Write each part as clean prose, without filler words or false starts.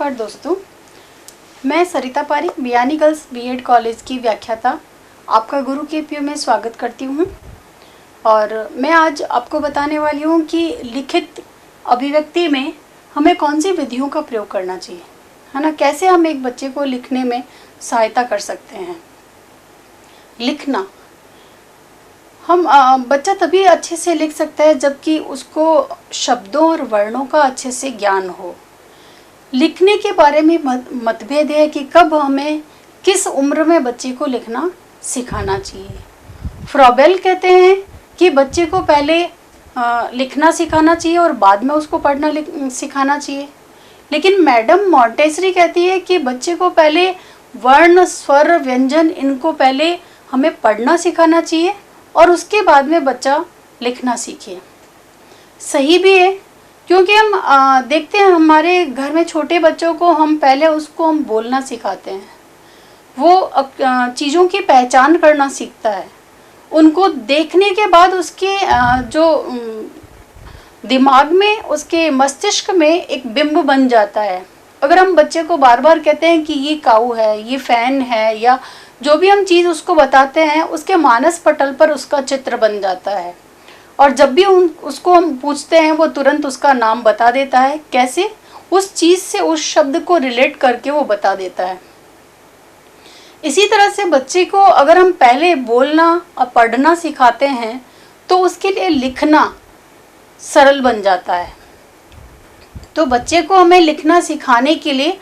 नमस्कार दोस्तों, मैं Sarita Pareek Biyani girls BEd college की व्याख्याता आपका गुरु केपीयू में स्वागत करती हूँ। और मैं आज आपको बताने वाली हूँ कि लिखित अभिव्यक्ति में हमें कौन सी विधियों का प्रयोग करना चाहिए, है ना। कैसे हम एक बच्चे को लिखने में सहायता कर सकते हैं। लिखना, हम बच्चा तभी अच्छे से लिख सकता है जबकि उसको शब्दों और वर्णों का अच्छे से ज्ञान हो। लिखने के बारे में मतभेद है कि कब हमें किस उम्र में बच्चे को लिखना सिखाना चाहिए। फ्रॉबेल कहते हैं कि बच्चे को पहले लिखना सिखाना चाहिए और बाद में उसको पढ़ना सिखाना चाहिए। लेकिन मैडम मॉन्टेसरी कहती है कि बच्चे को पहले वर्ण, स्वर, व्यंजन इनको पहले हमें पढ़ना सिखाना चाहिए और उसके बाद में बच्चा लिखना सीखे। सही भी है, क्योंकि हम देखते हैं हमारे घर में छोटे बच्चों को हम पहले उसको हम बोलना सिखाते हैं। वो चीज़ों की पहचान करना सीखता है। उनको देखने के बाद उसके जो दिमाग में, उसके मस्तिष्क में एक बिंब बन जाता है। अगर हम बच्चे को बार बार कहते हैं कि ये काऊ है, ये फैन है, या जो भी हम चीज़ उसको बताते हैं उसके मानस पटल पर उसका चित्र बन जाता है। और जब भी उसको हम पूछते हैं वो तुरंत उसका नाम बता देता है। कैसे? उस चीज़ से, उस शब्द को रिलेट करके वो बता देता है। इसी तरह से बच्चे को अगर हम पहले बोलना और पढ़ना सिखाते हैं तो उसके लिए लिखना सरल बन जाता है। तो बच्चे को हमें लिखना सिखाने के लिए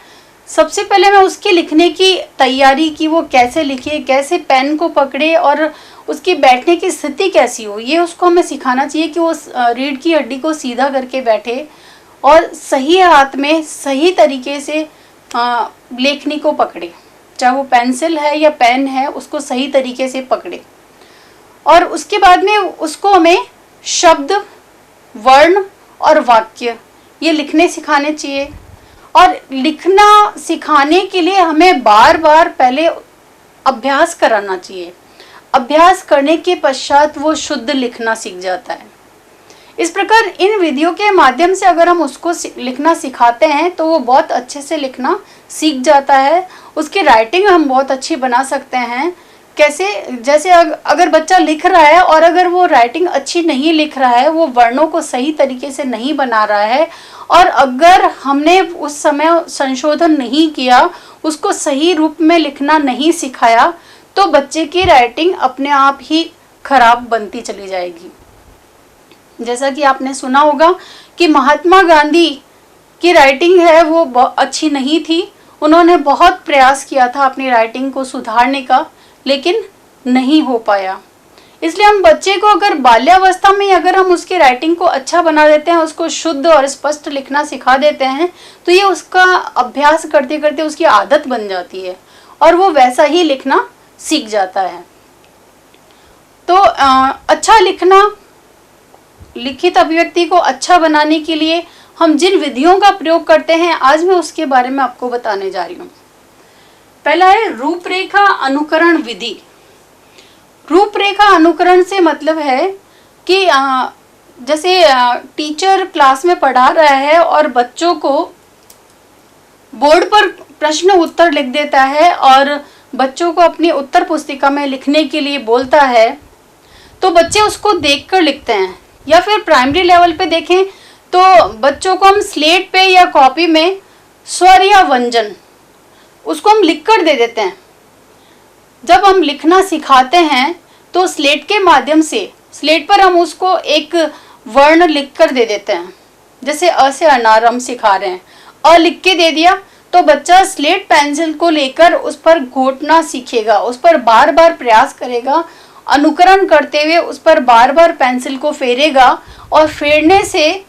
सबसे पहले मैं उसके लिखने की तैयारी की, वो कैसे लिखे, कैसे पेन को पकड़े और उसकी बैठने की स्थिति कैसी हो, ये उसको हमें सिखाना चाहिए कि वो रीढ़ की हड्डी को सीधा करके बैठे और सही हाथ में सही तरीके से लेखनी को पकड़े। चाहे वो पेंसिल है या पेन है, उसको सही तरीके से पकड़े। और उसके बाद में उसको हमें शब्द, वर्ण और वाक्य ये लिखने सिखाने चाहिए। और लिखना सिखाने के लिए हमें बार बार पहले अभ्यास कराना चाहिए। अभ्यास करने के पश्चात वो शुद्ध लिखना सीख जाता है। इस प्रकार इन विधियों के माध्यम से अगर हम उसको लिखना सिखाते हैं तो वो बहुत अच्छे से लिखना सीख जाता है। उसकी राइटिंग हम बहुत अच्छी बना सकते हैं। कैसे? जैसे अगर बच्चा लिख रहा है और अगर वो राइटिंग अच्छी नहीं लिख रहा है, वो वर्णों को सही तरीके से नहीं बना रहा है, और अगर हमने उस समय संशोधन नहीं किया, उसको सही रूप में लिखना नहीं सिखाया, तो बच्चे की राइटिंग अपने आप ही खराब बनती चली जाएगी। जैसा कि आपने सुना होगा कि महात्मा गांधी की राइटिंग है वो अच्छी नहीं थी। उन्होंने बहुत प्रयास किया था अपनी राइटिंग को सुधारने का, लेकिन नहीं हो पाया। इसलिए हम बच्चे को अगर बाल्यावस्था में अगर हम उसकी राइटिंग को अच्छा बना देते हैं, उसको शुद्ध और स्पष्ट लिखना सिखा देते हैं, तो ये उसका अभ्यास करते करते उसकी आदत बन जाती है और वो वैसा ही लिखना सीख जाता है। तो अच्छा लिखना, लिखित अभिव्यक्ति को अच्छा बनाने के लिए हम जिन विधियों का प्रयोग करते हैं, आज मैं उसके बारे में आपको बताने जा रही हूँ। पहला है रूपरेखा अनुकरण विधि। रूपरेखा अनुकरण से मतलब है कि जैसे टीचर क्लास में पढ़ा रहा है और बच्चों को बोर्ड पर प्रश्न उत्तर लिख देता है और बच्चों को अपनी उत्तर पुस्तिका में लिखने के लिए बोलता है, तो बच्चे उसको देखकर लिखते हैं। या फिर प्राइमरी लेवल पे देखें तो बच्चों को हम स्लेट पे या कॉपी में स्वर या व्यंजन उसको हम लिख कर दे देते हैं। जब हम लिखना सिखाते हैं तो स्लेट के माध्यम से, स्लेट पर हम उसको एक वर्ण लिख कर दे देते हैं। जैसे अ से अनार हम सिखा रहे हैं, अ लिख के दे दिया तो बच्चा स्लेट पेंसिल को लेकर उस पर घोटना सीखेगा, उस पर बार बार प्रयास करेगा, अनुकरण करते हुए उस पर बार बार पेंसिल को फेरेगा और फेरने से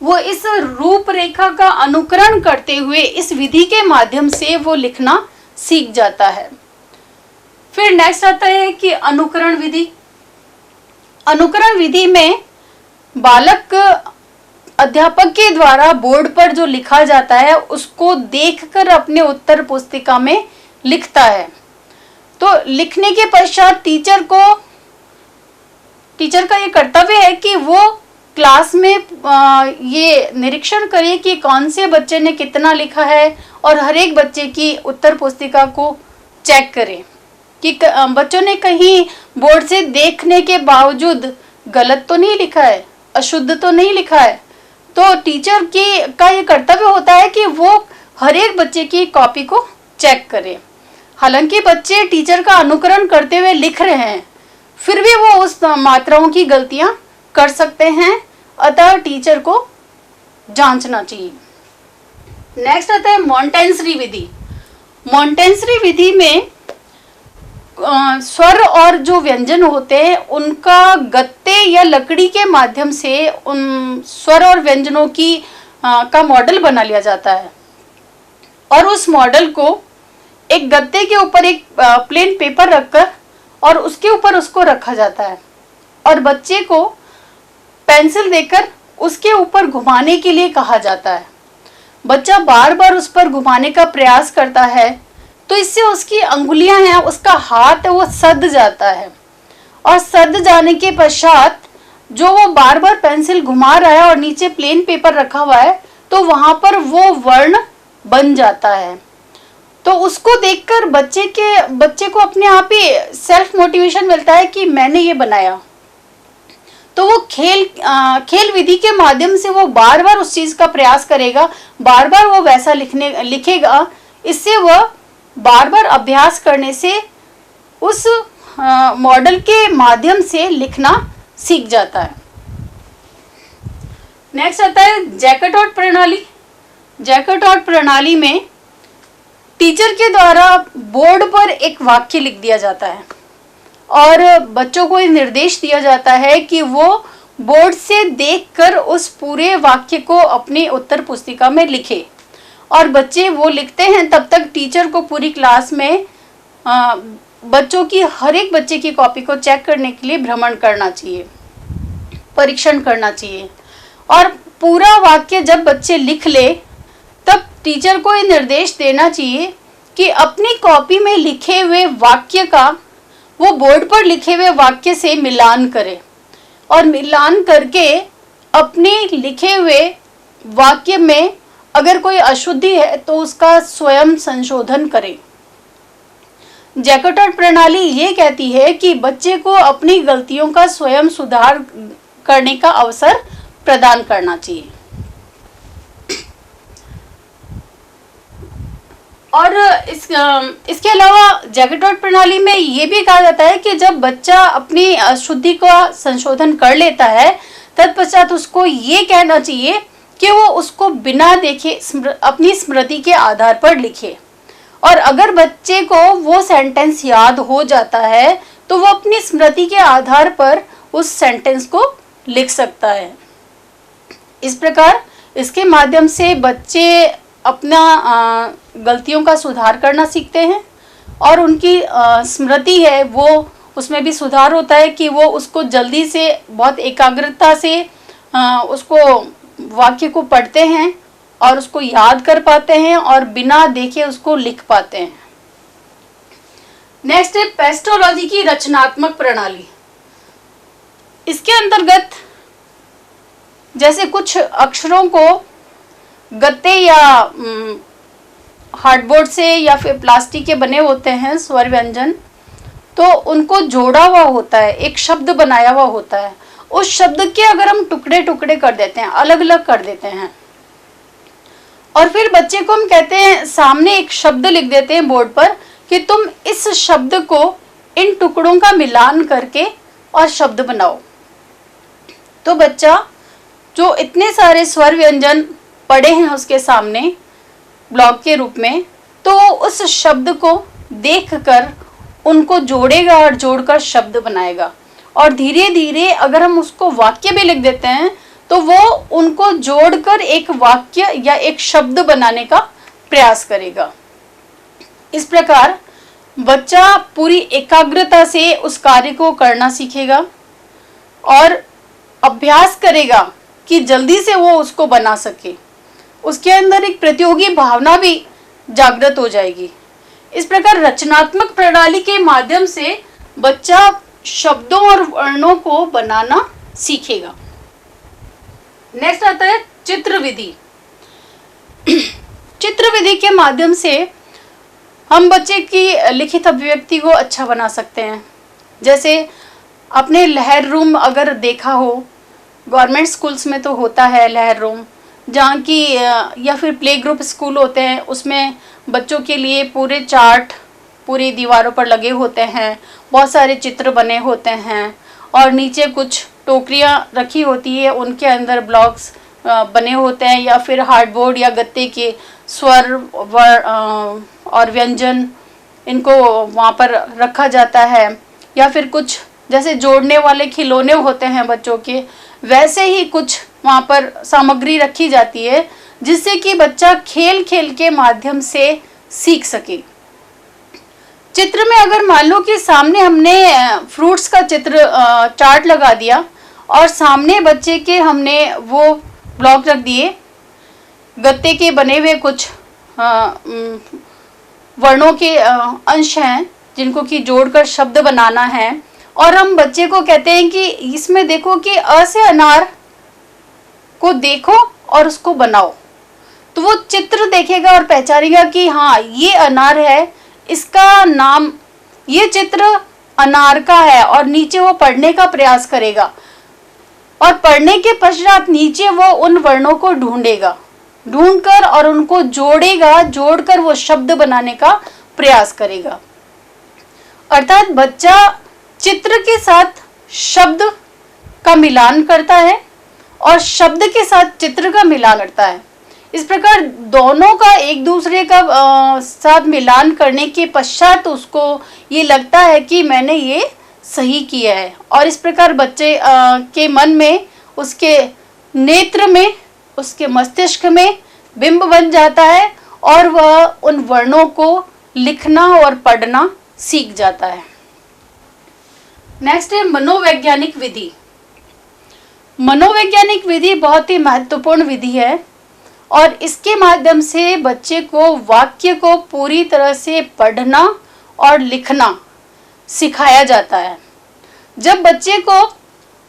वो इस रूपरेखा का अनुकरण करते हुए इस विधि के माध्यम से वो लिखना सीख जाता है। फिर नेक्स्ट आता है कि अनुकरण विधि। अनुकरण विधि में बालक अध्यापक के द्वारा बोर्ड पर जो लिखा जाता है उसको देखकर अपने उत्तर पुस्तिका में लिखता है। तो लिखने के पश्चात टीचर का ये कर्तव्य है कि वो क्लास में ये निरीक्षण करिए कि कौन से बच्चे ने कितना लिखा है और हर एक बच्चे की उत्तर पुस्तिका को चेक करें कि बच्चों ने कहीं बोर्ड से देखने के बावजूद गलत तो नहीं लिखा है, अशुद्ध तो नहीं लिखा है। तो टीचर का ये कर्तव्य होता है कि वो हर एक बच्चे की कॉपी को चेक करे। हालांकि बच्चे टीचर का अनुकरण करते हुए लिख रहे हैं, फिर भी वो उस मात्राओं की गलतियां कर सकते हैं, अतः टीचर को जांचना चाहिए। नेक्स्ट आता है मॉन्टेंसरी विधि। मॉन्टेंसरी विधि में स्वर और जो व्यंजन होते हैं उनका गत्ते या लकड़ी के माध्यम से उन स्वर और व्यंजनों की का मॉडल बना लिया जाता है और उस मॉडल को एक गत्ते के ऊपर एक प्लेन पेपर रखकर और उसके ऊपर उसको रखा जाता है और बच्चे को पेंसिल देकर उसके ऊपर घुमाने के लिए कहा जाता है। बच्चा बार बार उस पर घुमाने का प्रयास करता है तो इससे उसकी अंगुलियां हैं, उसका हाथ है, वो सध जाता है और सध जाने के पश्चात जो वो बार बार पेंसिल घुमा रहा है और नीचे प्लेन पेपर रखा हुआ है तो वहां पर वो वर्ण बन जाता है। तो उसको देखकर बच्चे को अपने आप ही सेल्फ मोटिवेशन मिलता है कि मैंने ये बनाया। तो वो खेल विधि के माध्यम से वो बार बार उस चीज का प्रयास करेगा, बार बार वो वैसा लिखेगा। इससे वह बार बार अभ्यास करने से उस मॉडल के माध्यम से लिखना सीख जाता है। नेक्स्ट आता है जैकटॉट प्रणाली। जैकटॉट प्रणाली में टीचर के द्वारा बोर्ड पर एक वाक्य लिख दिया जाता है और बच्चों को निर्देश दिया जाता है कि वो बोर्ड से देखकर उस पूरे वाक्य को अपनी उत्तर पुस्तिका में लिखे और बच्चे वो लिखते हैं। तब तक टीचर को पूरी क्लास में बच्चों की हर एक बच्चे की कॉपी को चेक करने के लिए भ्रमण करना चाहिए, परीक्षण करना चाहिए और पूरा वाक्य जब बच्चे लिख ले तब टीचर को ये निर्देश देना चाहिए कि अपनी कॉपी में लिखे हुए वाक्य का वो बोर्ड पर लिखे हुए वाक्य से मिलान करे और मिलान करके अपने लिखे हुए वाक्य में अगर कोई अशुद्धि है तो उसका स्वयं संशोधन करें। जैकटॉट प्रणाली ये कहती है कि बच्चे को अपनी गलतियों का स्वयं सुधार करने का अवसर प्रदान करना चाहिए। और इसके अलावा जैकटॉट प्रणाली में ये भी कहा जाता है कि जब बच्चा अपनी अशुद्धि का संशोधन कर लेता है तत्पश्चात उसको ये कहना चाहिए कि वो उसको बिना देखे अपनी स्मृति के आधार पर लिखे और अगर बच्चे को वो सेंटेंस याद हो जाता है तो वो अपनी स्मृति के आधार पर उस सेंटेंस को लिख सकता है। इस प्रकार इसके माध्यम से बच्चे अपना गलतियों का सुधार करना सीखते हैं और उनकी स्मृति है वो उसमें भी सुधार होता है कि वो उसको जल्दी से बहुत एकाग्रता से उसको वाक्य को पढ़ते हैं और उसको याद कर पाते हैं और बिना देखे उसको लिख पाते हैं। नेक्स्ट है पेस्टोलॉजी की रचनात्मक प्रणाली। इसके अंतर्गत जैसे कुछ अक्षरों को गत्ते या हार्डबोर्ड से या फिर प्लास्टिक के बने होते हैं स्वर व्यंजन, तो उनको जोड़ा हुआ होता है, एक शब्द बनाया हुआ होता है। उस शब्द के अगर हम टुकड़े टुकड़े कर देते हैं, अलग अलग कर देते हैं और फिर बच्चे को हम कहते हैं सामने एक शब्द लिख देते हैं बोर्ड पर कि तुम इस शब्द को इन टुकड़ों का मिलान करके और शब्द बनाओ। तो बच्चा जो इतने सारे स्वर व्यंजन पड़े हैं उसके सामने ब्लॉक के रूप में, तो उस शब्द को देखकर उनको जोड़ेगा और जोड़कर शब्द बनाएगा और धीरे धीरे अगर हम उसको वाक्य भी लिख देते हैं तो वो उनको जोड़कर एक वाक्य या एक शब्द बनाने का प्रयास करेगा। इस प्रकार बच्चा पूरी एकाग्रता से उस कार्य को करना सीखेगा और अभ्यास करेगा कि जल्दी से वो उसको बना सके। उसके अंदर एक प्रतियोगी भावना भी जागृत हो जाएगी। इस प्रकार रचनात्मक प्रणाली के माध्यम से बच्चा शब्दों और वर्णों को बनाना सीखेगा। नेक्स्ट आता है चित्र विधि। चित्र विधि के माध्यम से हम बच्चे की लिखित अभिव्यक्ति को अच्छा बना सकते हैं। जैसे अपने लहर रूम अगर देखा हो, गवर्नमेंट स्कूल्स में तो होता है लहर रूम, जहाँ की या फिर प्ले ग्रुप स्कूल होते हैं, उसमें बच्चों के लिए पूरे चार्ट पूरी दीवारों पर लगे होते हैं, बहुत सारे चित्र बने होते हैं और नीचे कुछ टोकरियाँ रखी होती है, उनके अंदर ब्लॉक्स बने होते हैं या फिर हार्डबोर्ड या गत्ते के स्वर और व्यंजन, इनको वहाँ पर रखा जाता है। या फिर कुछ जैसे जोड़ने वाले खिलौने होते हैं बच्चों के, वैसे ही कुछ वहाँ पर सामग्री रखी जाती है जिससे कि बच्चा खेल खेल के माध्यम से सीख सके। चित्र में अगर मान लो कि सामने हमने फ्रूट्स का चित्र चार्ट लगा दिया और सामने बच्चे के हमने वो ब्लॉक रख दिए, गत्ते के बने हुए कुछ वर्णों के अंश हैं जिनको कि जोड़कर शब्द बनाना है, और हम बच्चे को कहते हैं कि इसमें देखो कि अ से अनार को देखो और उसको बनाओ, तो वो चित्र देखेगा और पहचानेगा कि हाँ ये अनार है, इसका नाम, ये चित्र अनार का है, और नीचे वो पढ़ने का प्रयास करेगा और पढ़ने के पश्चात नीचे वो उन वर्णों को ढूंढकर और उनको जोड़ेगा, जोड़कर वो शब्द बनाने का प्रयास करेगा। अर्थात बच्चा चित्र के साथ शब्द का मिलान करता है और शब्द के साथ चित्र का मिलान करता है। इस प्रकार दोनों का एक दूसरे का साथ मिलान करने के पश्चात उसको ये लगता है कि मैंने ये सही किया है, और इस प्रकार बच्चे के मन में, उसके नेत्र में, उसके मस्तिष्क में बिंब बन जाता है और वह उन वर्णों को लिखना और पढ़ना सीख जाता है। नेक्स्ट है मनोवैज्ञानिक विधि। मनोवैज्ञानिक विधि बहुत ही महत्वपूर्ण विधि है और इसके माध्यम से बच्चे को वाक्य को पूरी तरह से पढ़ना और लिखना सिखाया जाता है। जब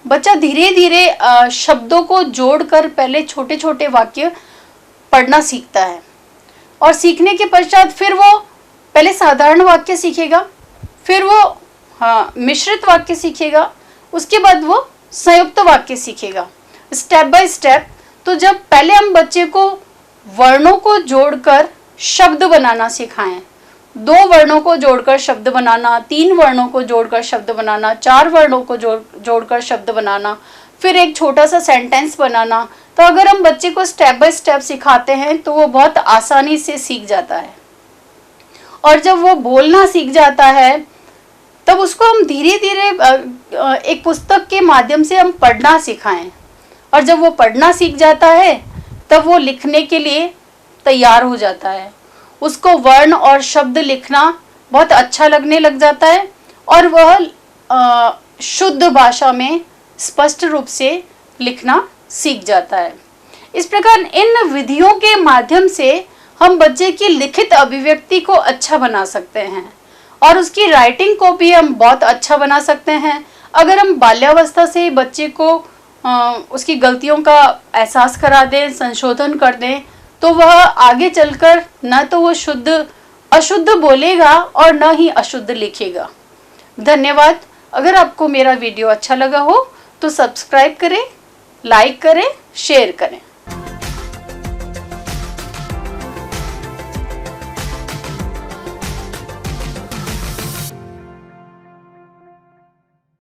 बच्चा धीरे धीरे शब्दों को जोड़कर पहले छोटे छोटे वाक्य पढ़ना सीखता है, और सीखने के पश्चात फिर वो पहले साधारण वाक्य सीखेगा, फिर वो मिश्रित वाक्य सीखेगा, उसके बाद वो संयुक्त वाक्य सीखेगा, स्टेप बाय स्टेप। तो जब पहले हम बच्चे को वर्णों को जोड़कर शब्द बनाना सिखाएं, 2 वर्णों को जोड़कर शब्द बनाना, 3 वर्णों को जोड़कर शब्द बनाना, 4 वर्णों को जोड़कर शब्द बनाना, फिर एक छोटा सा सेंटेंस बनाना, तो अगर हम बच्चे को स्टेप बाय स्टेप सिखाते हैं तो वो बहुत आसानी से सीख जाता है। और जब वो बोलना सीख जाता है तब उसको हम धीरे धीरे एक पुस्तक के माध्यम से हम पढ़ना सिखाएं, और जब वो पढ़ना सीख जाता है तब वो लिखने के लिए तैयार हो जाता है। उसको वर्ण और शब्द लिखना बहुत अच्छा लगने लग जाता है और वह शुद्ध भाषा में स्पष्ट रूप से लिखना सीख जाता है। इस प्रकार इन विधियों के माध्यम से हम बच्चे की लिखित अभिव्यक्ति को अच्छा बना सकते हैं और उसकी राइटिंग को भी हम बहुत अच्छा बना सकते हैं। अगर हम बाल्यावस्था से ही बच्चे को उसकी गलतियों का एहसास करा दें, संशोधन कर दें, तो वह आगे चलकर न तो वो अशुद्ध बोलेगा और न ही अशुद्ध लिखेगा। धन्यवाद। अगर आपको मेरा वीडियो अच्छा लगा हो तो सब्सक्राइब करें, लाइक करें, शेयर करें।